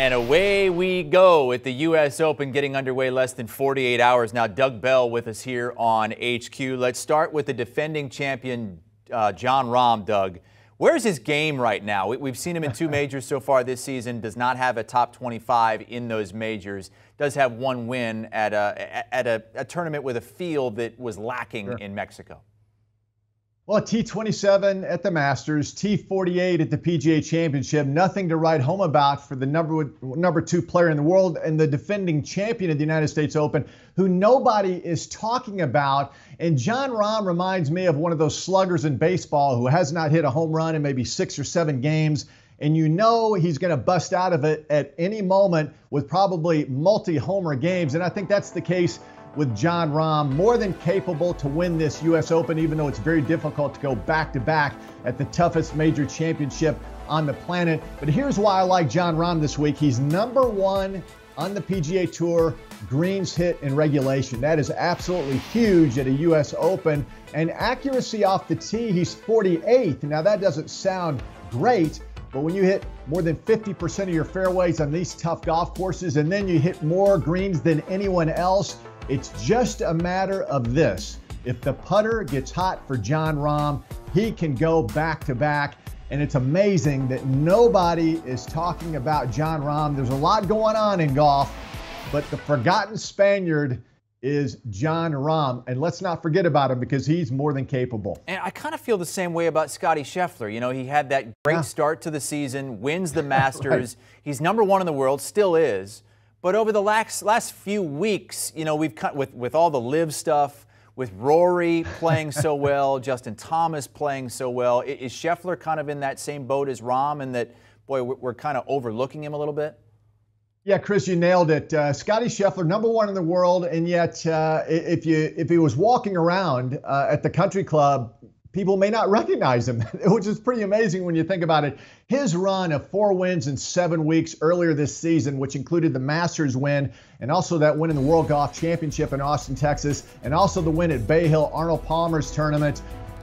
And away we go at the U.S. Open, getting underway less than 48 hours now. Doug Bell with us here on HQ. Let's start with the defending champion, Jon Rahm. Doug, where's his game right now? We've seen him in 2 majors so far this season. Does not have a top 25 in those majors. Does have 1 win at a tournament with a field that was lacking in Mexico. Well, T27 at the Masters, T48 at the PGA Championship. Nothing to write home about for the number 2 player in the world and the defending champion of the United States Open, who nobody is talking about. And Jon Rahm reminds me of one of those sluggers in baseball who has not hit a home run in maybe 6 or 7 games. And you know he's going to bust out of it at any moment with probably multi-homer games. And I think that's the case with Jon Rahm, more than capable to win this U.S. Open, even though it's very difficult to go back-to-back at the toughest major championship on the planet. But here's why I like Jon Rahm this week. He's number 1 on the PGA Tour greens hit in regulation. That is absolutely huge at a U.S. Open. And accuracy off the tee, he's 48th. Now, that doesn't sound great, but when you hit more than 50% of your fairways on these tough golf courses, and then you hit more greens than anyone else, it's just a matter of this. If the putter gets hot for Jon Rahm, he can go back-to-back. And it's amazing that nobody is talking about Jon Rahm. There's a lot going on in golf, but the forgotten Spaniard is Jon Rahm. And let's not forget about him because he's more than capable. And I kind of feel the same way about Scottie Scheffler. You know, he had that great start to the season, wins the Masters. He's number 1 in the world, still is. But over the last few weeks, you know, we've cut with all the live stuff, with Rory playing so well, Justin Thomas playing so well. Is Scheffler kind of in that same boat as Rahm, and that, boy, we're kind of overlooking him a little bit? Yeah, Chris, you nailed it. Scottie Scheffler, number 1 in the world, and yet if he was walking around at the country club, people may not recognize him, which is pretty amazing when you think about it. His run of 4 wins in 7 weeks earlier this season, which included the Masters win and also that win in the World Golf Championship in Austin, Texas, and also the win at Bay Hill, Arnold Palmer's tournament,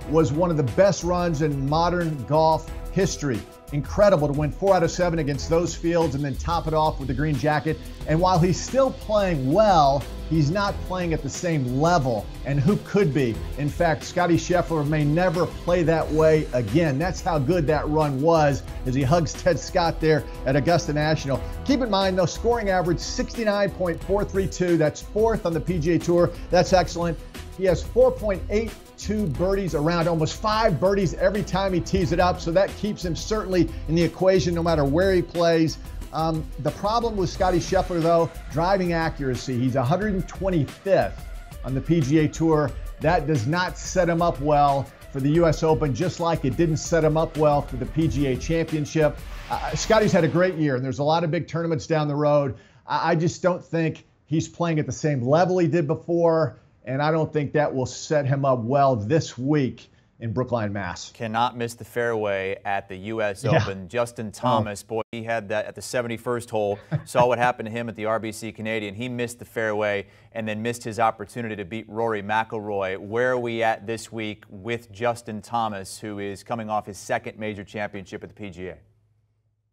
was one of the best runs in modern golf history. Incredible to win 4 out of 7 against those fields and then top it off with the green jacket. And while he's still playing well, he's not playing at the same level. And who could be? In fact, Scottie Scheffler may never play that way again. That's how good that run was as he hugs Ted Scott there at Augusta National. Keep in mind, though, scoring average 69.432. That's 4th on the PGA Tour. That's excellent. He has 4.82 birdies around, almost 5 birdies every time he tees it up. So that keeps him certainly in the equation no matter where he plays. The problem with Scottie Scheffler, though, driving accuracy. He's 125th on the PGA Tour. That does not set him up well for the U.S. Open, just like it didn't set him up well for the PGA Championship. Scottie's had a great year, and there's a lot of big tournaments down the road. I just don't think he's playing at the same level he did before. And I don't think that will set him up well this week in Brookline, Mass. Cannot miss the fairway at the U.S. Open. Justin Thomas, boy, he had that at the 71st hole. Saw what happened to him at the RBC Canadian. He missed the fairway and then missed his opportunity to beat Rory McIlroy. Where are we at this week with Justin Thomas, who is coming off his 2nd major championship at the PGA?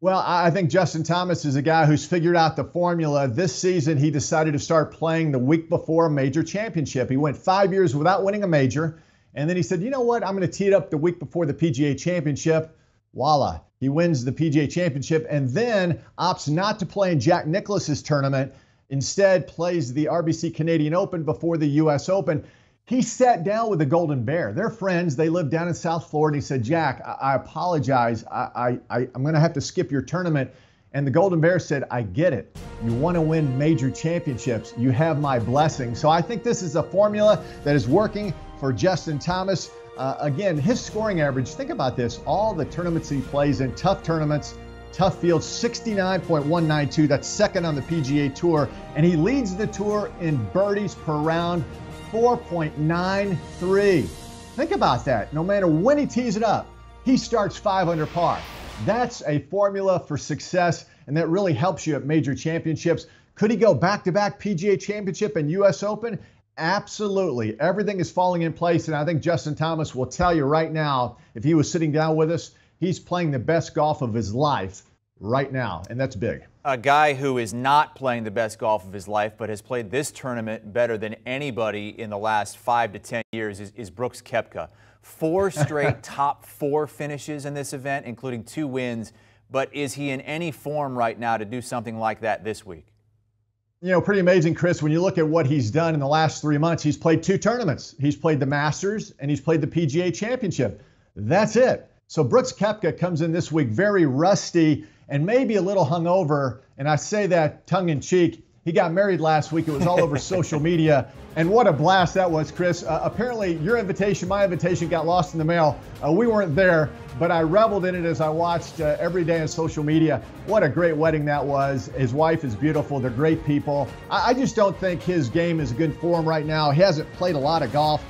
Well, I think Justin Thomas is a guy who's figured out the formula. This season, he decided to start playing the week before a major championship. He went 5 years without winning a major. And then he said, you know what? I'm going to tee it up the week before the PGA Championship. Voila. He wins the PGA Championship and then opts not to play in Jack Nicklaus's tournament. Instead, plays the RBC Canadian Open before the U.S. Open. He sat down with the Golden Bear. They're friends. They live down in South Florida. He said, Jack, I apologize. I'm going to have to skip your tournament. And the Golden Bear said, I get it. You want to win major championships. You have my blessing. So I think this is a formula that is working for Justin Thomas. Again, his scoring average, think about this. All the tournaments he plays in, tough tournaments, tough fields, 69.192. That's 2nd on the PGA Tour. And he leads the tour in birdies per round, 4.93. Think about that. No matter when he tees it up, he starts 5 under par. That's a formula for success, and that really helps you at major championships. Could he go back-to-back PGA Championship and U.S. Open? Absolutely. Everything is falling in place, and I think Justin Thomas will tell you right now, if he was sitting down with us, he's playing the best golf of his life right now, and that's big. A guy who is not playing the best golf of his life, but has played this tournament better than anybody in the last 5 to 10 years is Brooks Koepka. 4 straight top 4 finishes in this event, including 2 wins. But is he in any form right now to do something like that this week? You know, pretty amazing, Chris. When you look at what he's done in the last 3 months, he's played 2 tournaments. He's played the Masters and he's played the PGA Championship. That's it. So Brooks Koepka comes in this week very rusty and maybe a little hungover. And I say that tongue in cheek. He got married last week. It was all over social media. And what a blast that was, Chris. Apparently, your invitation, my invitation got lost in the mail. We weren't there, but I reveled in it as I watched every day on social media. What a great wedding that was. His wife is beautiful. They're great people. I just don't think his game is in good form right now. He hasn't played a lot of golf.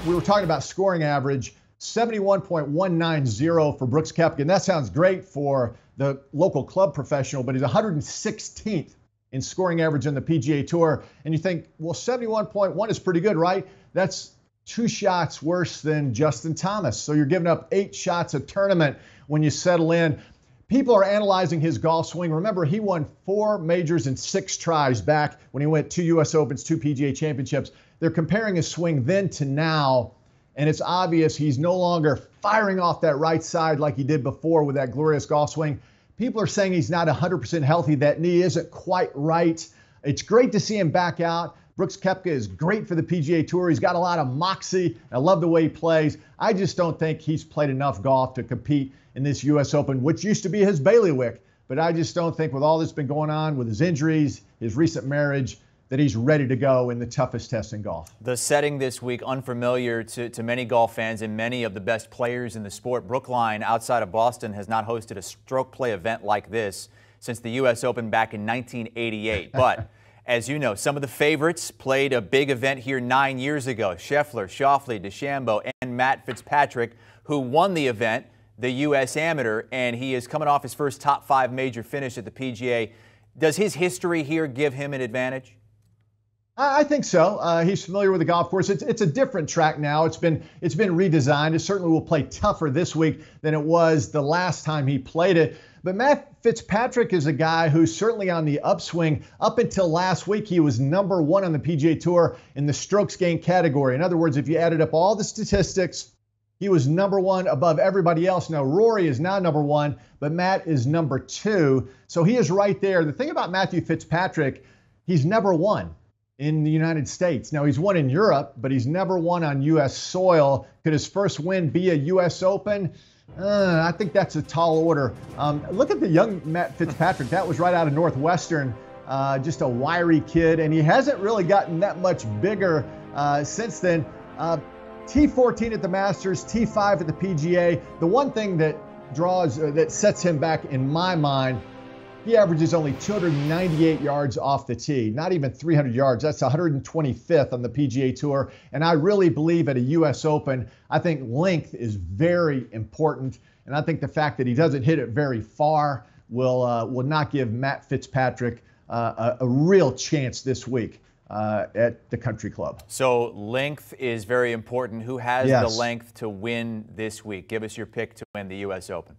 We were talking about scoring average, 71.190 for Brooks Koepka. And that sounds great for the local club professional, but he's 116th in scoring average on the PGA Tour. And you think, well, 71.1 is pretty good, right? That's 2 shots worse than Justin Thomas. So you're giving up 8 shots a tournament when you settle in. People are analyzing his golf swing. Remember, he won 4 majors in 6 tries back when he went 2 U.S. Opens, 2 PGA Championships. They're comparing his swing then to now, and it's obvious he's no longer firing off that right side like he did before with that glorious golf swing. People are saying he's not 100% healthy. That knee isn't quite right. It's great to see him back out. Brooks Koepka is great for the PGA Tour. He's got a lot of moxie. I love the way he plays. I just don't think he's played enough golf to compete in this U.S. Open, which used to be his bailiwick. But I just don't think with all that's been going on with his injuries, his recent marriage, that he's ready to go in the toughest test in golf. The setting this week, unfamiliar to many golf fans and many of the best players in the sport. Brookline, outside of Boston, has not hosted a stroke play event like this since the U.S. Open back in 1988. But as you know, some of the favorites played a big event here 9 years ago. Scheffler, Schauffele, DeChambeau, and Matt Fitzpatrick, who won the event, the U.S. Amateur, and he is coming off his first top 5 major finish at the PGA. Does his history here give him an advantage? I think so. He's familiar with the golf course. It's a different track now. It's been redesigned. It certainly will play tougher this week than it was the last time he played it. But Matt Fitzpatrick is a guy who's certainly on the upswing. Up until last week, he was number 1 on the PGA Tour in the strokes gained category. In other words, if you added up all the statistics, he was number 1 above everybody else. Now, Rory is now number 1, but Matt is number 2. So he is right there. The thing about Matthew Fitzpatrick, he's never won in the United States. Now, he's won in Europe, but he's never won on U.S. soil. Could his first win be a U.S. Open? I think that's a tall order. Look at the young Matt Fitzpatrick. That was right out of Northwestern, just a wiry kid, and he hasn't really gotten that much bigger since then. T14 at the Masters, T5 at the PGA. The one thing that that sets him back in my mind, he averages only 298 yards off the tee, not even 300 yards. That's 125th on the PGA Tour. And I really believe at a U.S. Open, I think length is very important. And I think the fact that he doesn't hit it very far will not give Matt Fitzpatrick a real chance this week at the Country Club. So length is very important. Who has the length to win this week? Give us your pick to win the U.S. Open.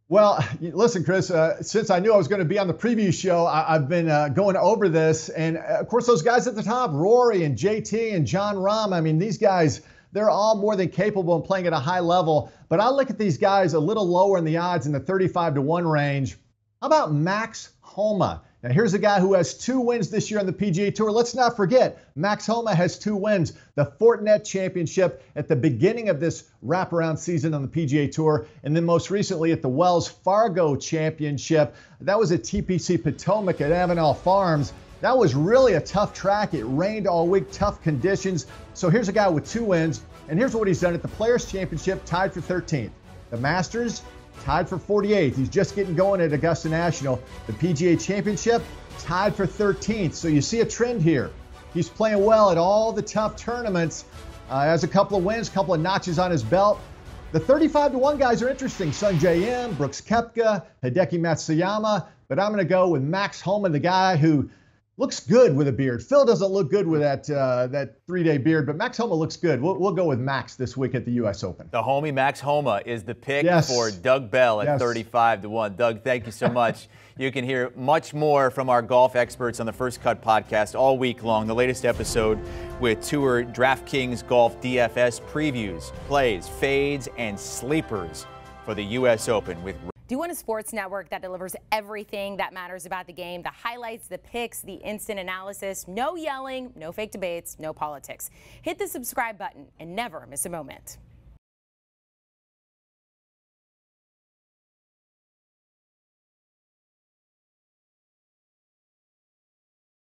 Well, listen, Chris, since I knew I was going to be on the preview show, I've been going over this. And, of course, those guys at the top, Rory and JT and Jon Rahm, I mean, these guys, they're all more than capable of playing at a high level. But I look at these guys a little lower in the odds in the 35-1 range. How about Max Homa? Now, here's a guy who has 2 wins this year on the PGA Tour. Let's not forget, Max Homa has 2 wins. The Fortinet Championship at the beginning of this wraparound season on the PGA Tour, and then most recently at the Wells Fargo Championship. That was at TPC Potomac at Avenel Farms. That was really a tough track. It rained all week, tough conditions. So here's a guy with 2 wins, and here's what he's done at the Players Championship, tied for 13th. The Masters, tied for 48th. He's just getting going at Augusta National. The PGA Championship, tied for 13th. So you see a trend here. He's playing well at all the tough tournaments. Has a couple of wins, a couple of notches on his belt. The 35-1 guys are interesting. Sungjae Im, Brooks Koepka, Hideki Matsuyama. But I'm going to go with Max Homa, the guy who looks good with a beard. Phil doesn't look good with that 3-day beard, but Max Homa looks good. We'll go with Max this week at the U.S. Open. The homie Max Homa is the pick for Doug Bell at 35-1. Doug, thank you so much. You can hear much more from our golf experts on the First Cut podcast all week long. The latest episode with Tour DraftKings Golf DFS previews, plays, fades, and sleepers for the U.S. Open with. Do you want a sports network that delivers everything that matters about the game? The highlights, the picks, the instant analysis, no yelling, no fake debates, no politics. Hit the subscribe button and never miss a moment.